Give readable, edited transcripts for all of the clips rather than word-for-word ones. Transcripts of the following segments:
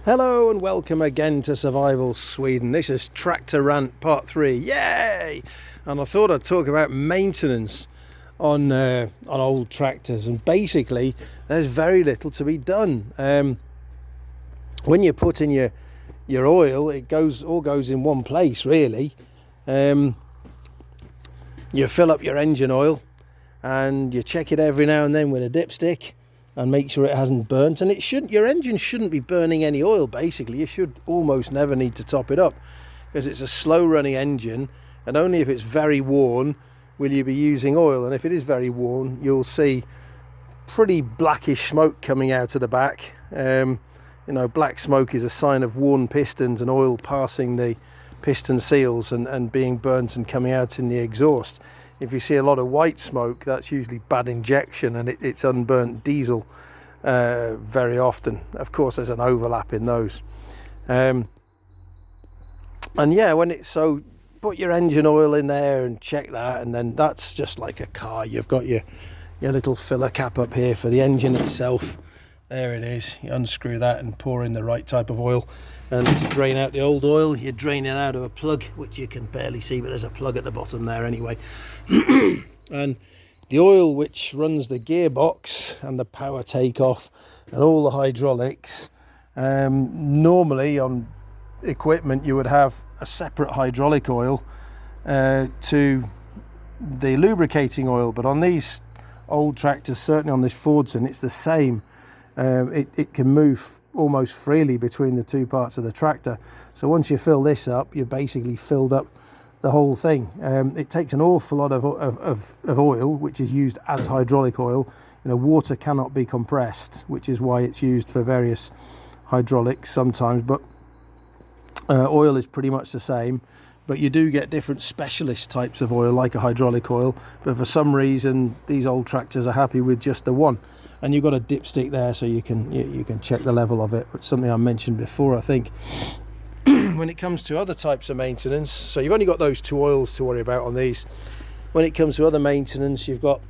Hello and welcome again to Survival Sweden. This is Tractor Rant Part 3. Yay! And I thought I'd talk about maintenance on old tractors. And basically, there's very little to be done. When you put in your oil, it all goes in one place, really. You fill up your engine oil and you check it every now and then with a dipstick and make sure it hasn't burnt. And your engine shouldn't be burning any oil. Basically, you should almost never need to top it up, because it's a slow running engine, and only if it's very worn will you be using oil. And if it is very worn, you'll see pretty blackish smoke coming out of the back. Black smoke is a sign of worn pistons and oil passing the piston seals and being burnt and coming out in the exhaust. If you see a lot of white smoke, that's usually bad injection, and it's unburnt diesel very often. Of course, there's an overlap in those. Put your engine oil in there and check that, and then that's just like a car. You've got your little filler cap up here for the engine itself. There it is. You unscrew that and pour in the right type of oil. And to drain out the old oil, you drain it out of a plug, which you can barely see, but there's a plug at the bottom there anyway. And the oil which runs the gearbox and the power takeoff and all the hydraulics, normally on equipment you would have a separate hydraulic oil to the lubricating oil, but on these old tractors, certainly on this Fordson, it's the same. It can move almost freely between the two parts of the tractor. So once you fill this up, you've basically filled up the whole thing. It takes an awful lot of oil, which is used as hydraulic oil. Water cannot be compressed, which is why it's used for various hydraulics sometimes, but oil is pretty much the same. But you do get different specialist types of oil, like a hydraulic oil, but for some reason these old tractors are happy with just the one. And you've got a dipstick there, so you can check the level of it, which is something I mentioned before, I think. When it comes to other types of maintenance, so you've only got those two oils to worry about on these. When it comes to other maintenance, you've got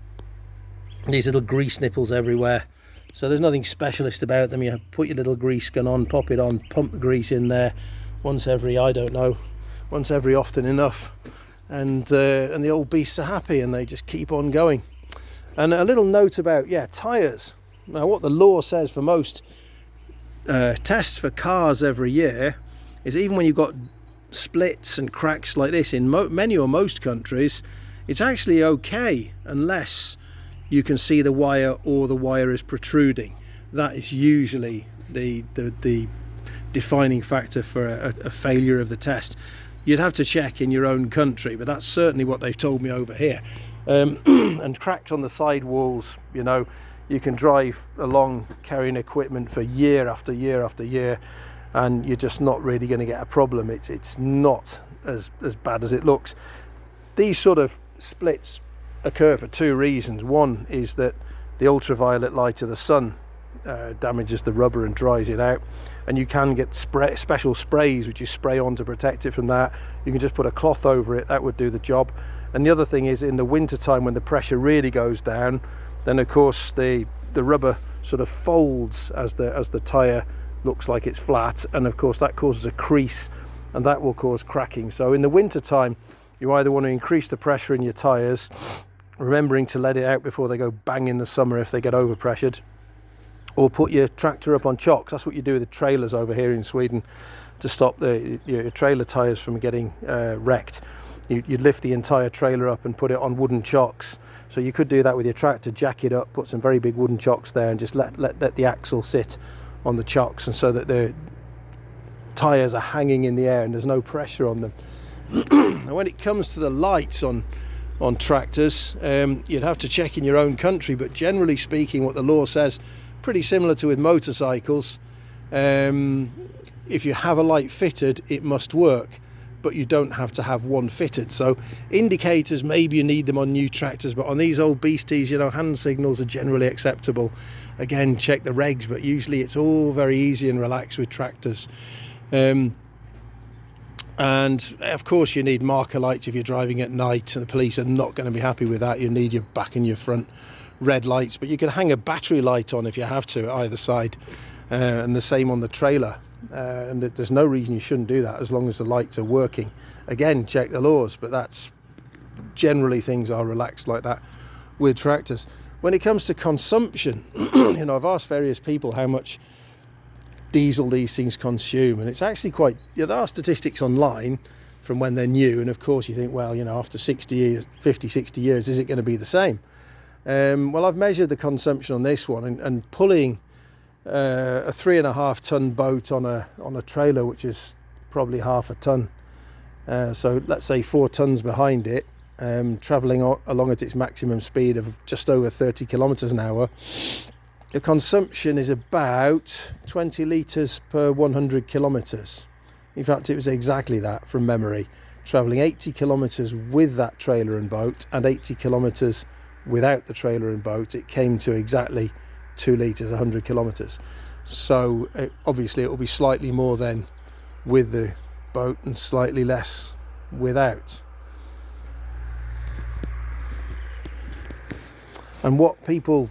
these little grease nipples everywhere. So there's nothing specialist about them. You put your little grease gun on, pop it on, pump the grease in there once every often enough, and the old beasts are happy and they just keep on going. And a little note about tyres. Now, what the law says for most tests for cars every year is, even when you've got splits and cracks like this in many or most countries, it's actually okay unless you can see the wire or the wire is protruding. That is usually the defining factor for a failure of the test. You'd have to check in your own country, but that's certainly what they've told me over here. And cracks on the side walls, you can drive along carrying equipment for year after year after year, and you're just not really going to get a problem. It's not as bad as it looks. These sort of splits occur for two reasons. One is that the ultraviolet light of the sun damages the rubber and dries it out, and you can get special sprays which you spray on to protect it from that. You can just put a cloth over it, that would do the job. And the other thing is, in the winter time when the pressure really goes down, then of course the rubber sort of folds as the tire looks like it's flat, and of course that causes a crease, and that will cause cracking. So in the winter time, you either want to increase the pressure in your tires, remembering to let it out before they go bang in the summer if they get overpressured, or put your tractor up on chocks. That's what you do with the trailers over here in Sweden to stop your trailer tires from getting wrecked. You'd lift the entire trailer up and put it on wooden chocks. So you could do that with your tractor, jack it up, put some very big wooden chocks there, and just let the axle sit on the chocks, and so that the tires are hanging in the air and there's no pressure on them. And when it comes to the lights on tractors, you'd have to check in your own country, but generally speaking, what the law says, pretty similar to with motorcycles, if you have a light fitted, it must work, but you don't have to have one fitted. So indicators, maybe you need them on new tractors, but on these old beasties, hand signals are generally acceptable. Again, check the regs, but usually it's all very easy and relaxed with tractors. And of course you need marker lights if you're driving at night, and the police are not going to be happy with that. You need your back and your front red lights, but you can hang a battery light on if you have to at either side, and the same on the trailer. and there's no reason you shouldn't do that as long as the lights are working. Again, check the laws, but that's generally things are relaxed like that with tractors. When it comes to consumption, you know, I've asked various people how much diesel these things consume, and it's actually quite, you know, there are statistics online from when they're new, and of course you think, well, you know, after 60 years, 50, 60 years, is it going to be the same? Well, I've measured the consumption on this one, and pulling a 3.5 ton boat on a trailer, which is probably half a ton, so let's say 4 tons behind it, travelling along at its maximum speed of just over 30 kilometers an hour, the consumption is about 20 litres per 100 kilometres. In fact, it was exactly that from memory. Travelling 80 kilometres with that trailer and boat, and 80 kilometres without the trailer and boat, it came to exactly 2 litres 100 kilometres. So obviously it will be slightly more then with the boat and slightly less without. And what people,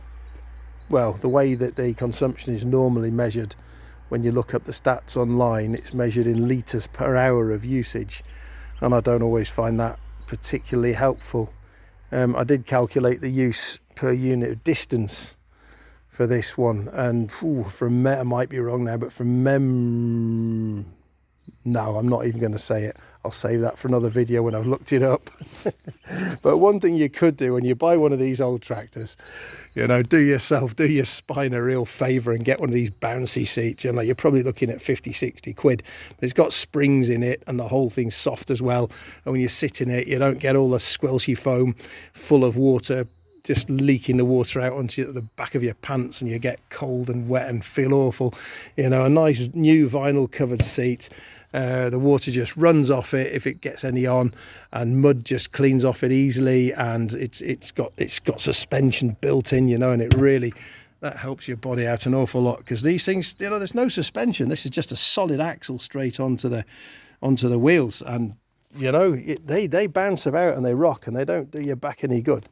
well, the way that the consumption is normally measured, when you look up the stats online, it's measured in litres per hour of usage, and I don't always find that particularly helpful. I did calculate the use per unit of distance for this one, and I might be wrong now, but no, I'm not even going to say it. I'll save that for another video when I've looked it up. But one thing you could do when you buy one of these old tractors, you know, do your spine a real favour and get one of these bouncy seats. You know, you're probably looking at 50, 60 quid. But it's got springs in it, and the whole thing's soft as well. And when you sit in it, you don't get all the squelchy foam full of water just leaking the water out onto the back of your pants, and you get cold and wet and feel awful. You know, a nice new vinyl covered seat. The water just runs off it if it gets any on, and mud just cleans off it easily, and it's got suspension built in, you know, and it really, that helps your body out an awful lot, because these things, you know, there's no suspension. This is just a solid axle straight onto the wheels, and you know, they bounce about and they rock, and they don't do your back any good.